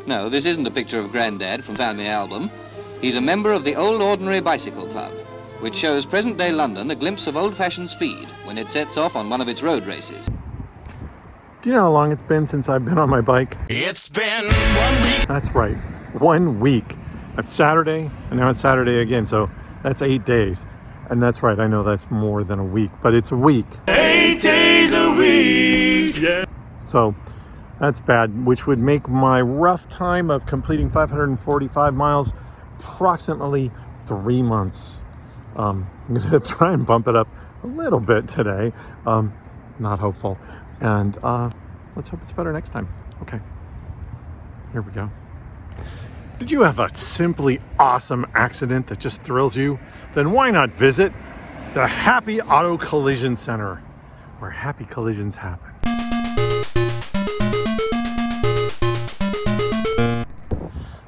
No, this isn't a picture of Grandad from Family Album. He's a member of the Old Ordinary Bicycle Club, which shows present-day London a glimpse of old-fashioned speed when it sets off on one of its road races. Do you know how long it's been since I've been on my bike? It's been 1 week. That's right, 1 week. It's Saturday, and now it's Saturday again, so that's 8 days. And that's right, I know that's more than a week, but it's a week. 8 days a week. Yeah. So that's bad, which would make my rough time of completing 545 miles approximately 3 months. I'm going to try and bump it up a little bit today. Not hopeful. And let's hope it's better next time. Okay, here we go. Did you have a simply awesome accident that just thrills you? Then why not visit the Happy Auto Collision Center, where happy collisions happen.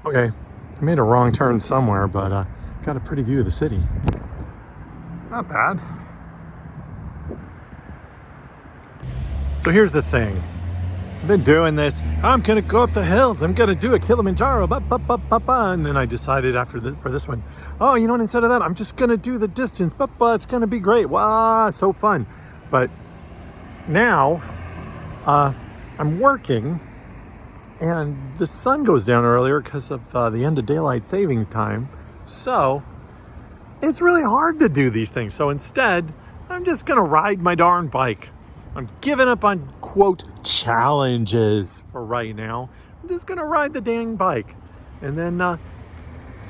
Okay, I made a wrong turn somewhere, but got a pretty view of the city. Not bad. So here's the thing. I've been doing this. I'm gonna go up the hills. I'm gonna do a Kilimanjaro. And then I decided for this one, oh, you know what? Instead of that, I'm just gonna do the distance. It's gonna be great. Wow, so fun. But now I'm working, and the sun goes down earlier because of the end of daylight savings time. So it's really hard to do these things. So instead, I'm just gonna ride my darn bike. I'm giving up on, quote, challenges for right now. I'm just gonna ride the dang bike. And then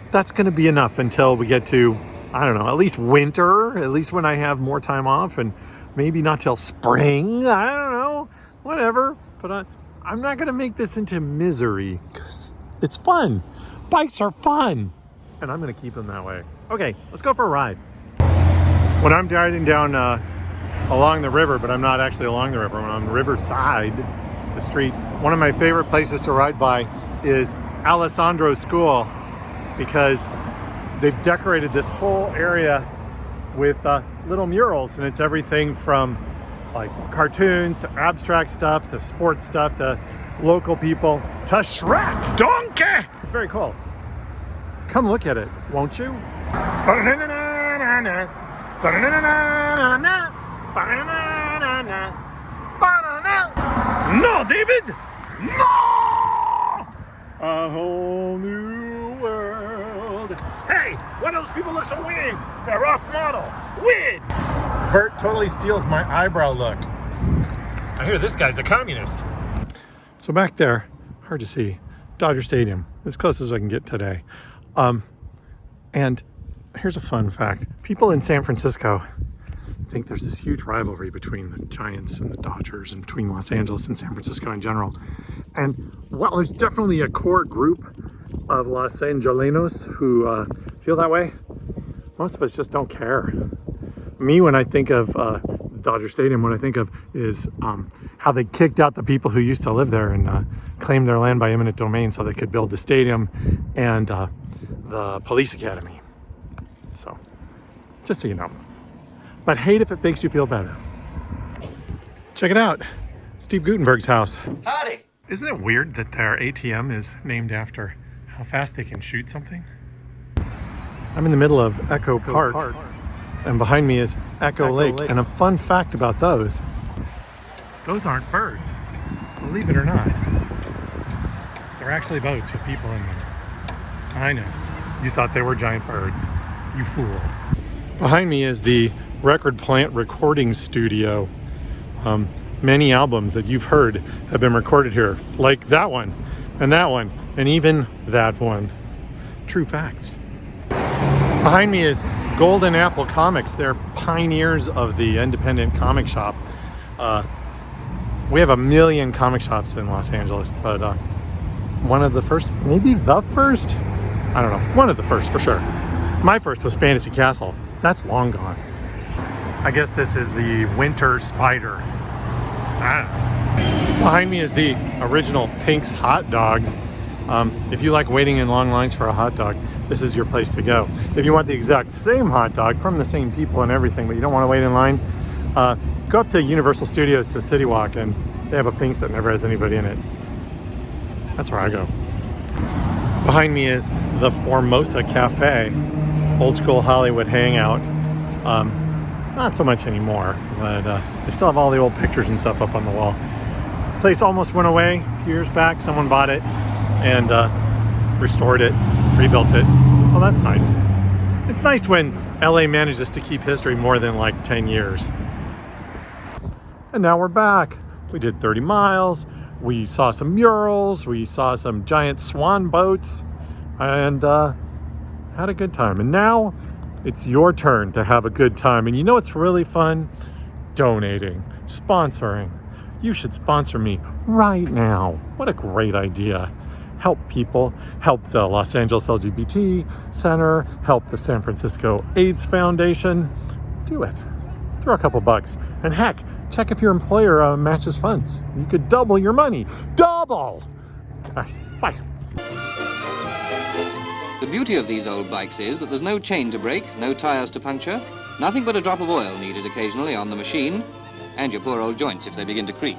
that's gonna be enough until we get to, I don't know, at least winter, at least when I have more time off, and maybe not till spring, I don't know, whatever. But I'm not gonna make this into misery, because it's fun. Bikes are fun. And I'm gonna keep them that way. Okay, let's go for a ride. When I'm driving down along the river, but I'm not actually along the river. When I'm on the riverside, the street, one of my favorite places to ride by is Alessandro School, because they've decorated this whole area with little murals, and it's everything from like cartoons to abstract stuff to sports stuff to local people to Shrek. Donkey! It's very cool. Come look at it, won't you? No, David! No! A whole new world. Hey, why do those people look so weird? They're off model. Weird! Bert totally steals my eyebrow look. I hear this guy's a communist. So back there, hard to see, Dodger Stadium, as close as I can get today. And here's a fun fact. People in San Francisco think there's this huge rivalry between the Giants and the Dodgers, and between Los Angeles and San Francisco in general. And while there's definitely a core group of Los Angelenos who feel that way, most of us just don't care. Me, when I think of Dodger Stadium, what I think of is how they kicked out the people who used to live there and claimed their land by eminent domain so they could build the stadium and the police academy. So, just so you know. But hate if it makes you feel better. Check it out. Steve Gutenberg's house. Howdy. Isn't it weird that their ATM is named after how fast they can shoot something? I'm in the middle of Echo Park, and behind me is Echo Lake. And a fun fact about those aren't birds, believe it or not. They're actually boats with people in them. I know, you thought they were giant birds, you fool. Behind me is the Record Plant recording studio. Many albums that you've heard have been recorded here, like that one, and even that one. True facts. Behind me is Golden Apple Comics. They're pioneers of the independent comic shop. We have 1 million comic shops in Los Angeles, but one of the first, maybe the first, I don't know, one of the first for sure. My first was Fantasy Castle. That's long gone. I guess this is the Winter Spider. Behind me is the original Pink's hot dogs. If you like waiting in long lines for a hot dog, this is your place to go. If you want the exact same hot dog from the same people and everything, but you don't want to wait in line, go up to Universal Studios to City Walk, and they have a Pink's that never has anybody in it. That's where I go. Behind me is the Formosa Cafe, old school Hollywood hangout. Not so much anymore, but they still have all the old pictures and stuff up on the wall. Place almost went away a few years back. Someone bought it and restored it, rebuilt it. So that's nice. It's nice when LA manages to keep history more than like 10 years. And now we're back. We did 30 miles. We saw some murals. We saw some giant swan boats and had a good time. And now it's your turn to have a good time. And you know what's really fun? Donating, sponsoring. You should sponsor me right now. What a great idea. Help people, help the Los Angeles LGBT Center, help the San Francisco AIDS Foundation. Do it. Throw a couple bucks. And heck, check if your employer matches funds. You could double your money. Double! All right, bye. The beauty of these old bikes is that there's no chain to break, no tires to puncture, nothing but a drop of oil needed occasionally on the machine, and your poor old joints if they begin to creak.